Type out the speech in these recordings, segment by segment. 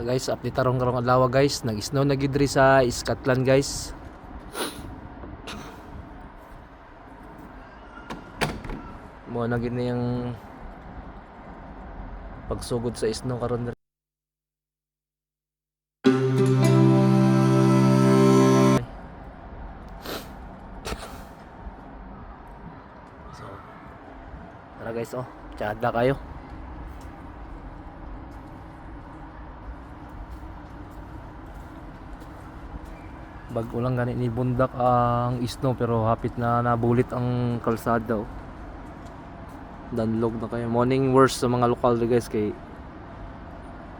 Guys, update karong adlaw guys, nag-snow na gid diri sa Scotland guys. Mo na gid yung pagsugod sa snow karon diri. So, tara guys, oh, tsada kayo. Bago lang gani ni bundak ang snow pero hapit na nabulit ang kalsada, oh. Danlog na kayo. Morning worst sa mga lokal diri guys kay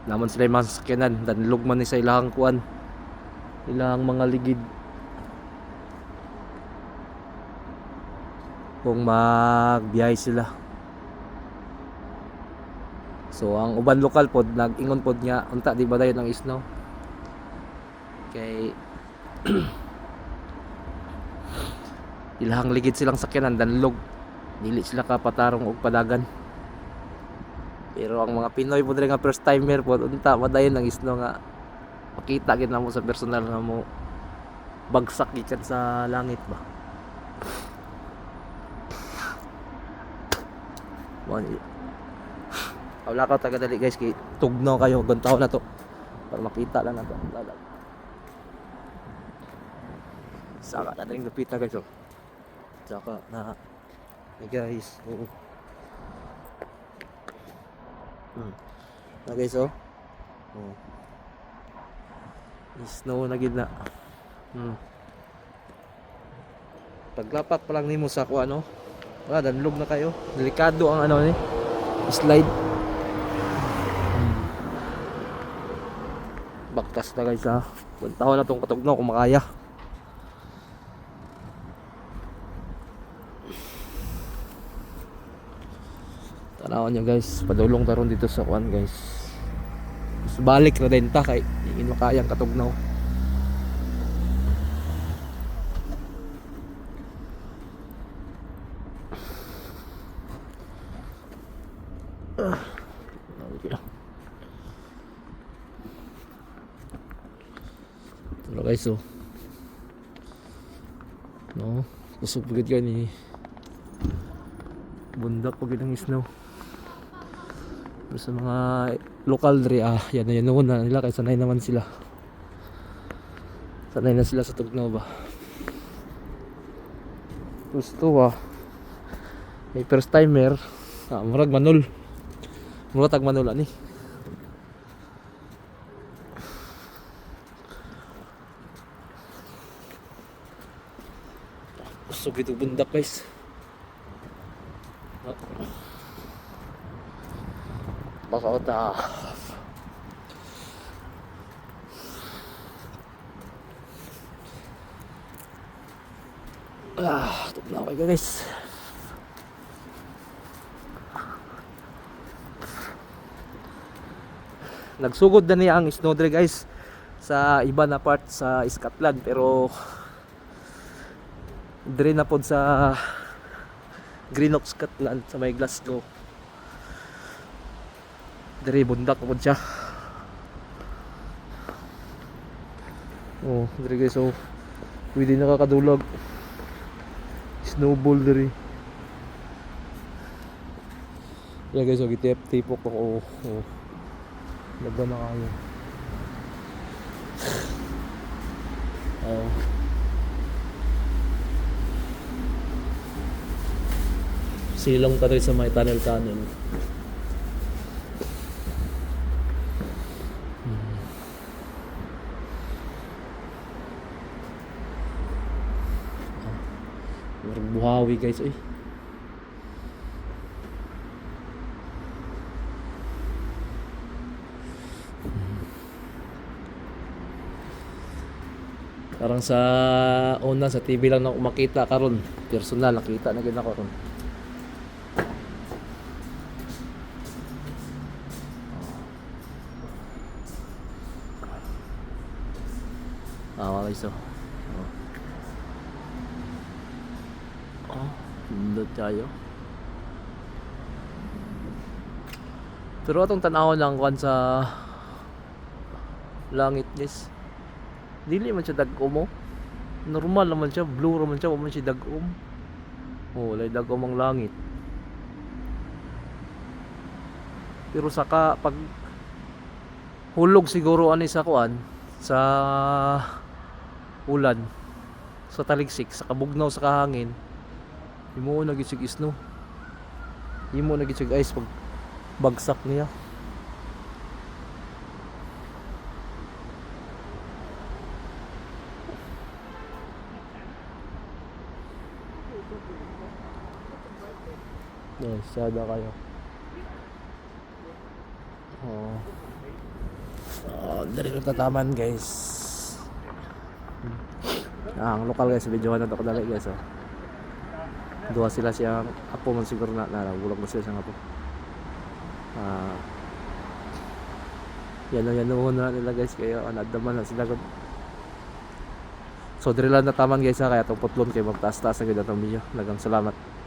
naman sila yung mga sakyanan. Danlog man ni sa ilahang kuan, ilahang mga ligid. Kung magbiyahe sila. So ang uban lokal pod nag-ingon pod nga unta di ba dayon ang snow. Kay ilahang ligid silang sakyanan danlog, dili sila kapatarong og padagan. Pero ang mga Pinoy po nga first timer po unta madayon ang snow nga makita gid namo sa personal nga mo bagsak gikan sa langit ba. Wala ka taga dali guys kay tugnaw kayo guntaw na to para makita lang nato ang dagat. Saka na rin lupit na guys, oh. Saka na guys, oh. Na guys, oh. Oh. Snow na gid na. Paglapak pa lang nimo sa kuan, no. Danlog na kayo. Delikado ang ano ni slide. Baktas na guys, ha. Buntaw na tong katugnaw kung makaya. Tanawan nyo guys, padulong taron dito sa kuan guys. Mas balik na din ta kay hindi makayang katugnaw. Tara guys, oh. No, kusog pagod ka ni bundak pagod ang snow. Sa mga lokal diri, yan na yun na nila kaya sanay naman sila. Sanay na sila sa tugnaw ba. Gusto may first timer, murag manol. Murag tag manol ani. Gusto gitu bundak guys. Baka uta. Tugnaw kayo guys. Nagsugod na niya ang snow dre guys sa iba na part sa Scotland pero dre na pod sa Greenock, Scotland sa may Glasgow. Dere bundak po siya. Oh, dere guys, so pwede nakakadulog. Snowball dere. Yeah guys, so gitip-tipok ako. Oh. Laban na kayo. Oh. Silong ka rin sa may tunnel. Buhawi guys, eh. Parang sa una sa TV lang na makita karon, personal nakita na gid ako ron. Wala iso. Pindot tayo. Pero atong tanawon lang kuan sa langit guys. Dili man siya dagom mo. Normal naman siya, blue naman siya, wa man siya dagom. Oh, walay dagom ang langit. Pero saka pag hulog siguro ani sa kuan sa ulan, sa taligsik, sa kabugnaw sa kahangin, imo na gisig isno. Imo na gisig ice pag bagsak niya. Yes, sada kayo. Oh. Oh, dari tataman guys. Ang lokal guys, video na to kadali guys. Oh. Dua sila siya apo man siguro na bulak na sila siyang apo. Yan na nila guys, kaya anadaman na sila. So diri lang nataman guys ha, kaya tong putlon kay magtaas-taas na gid atong video. Nagang salamat.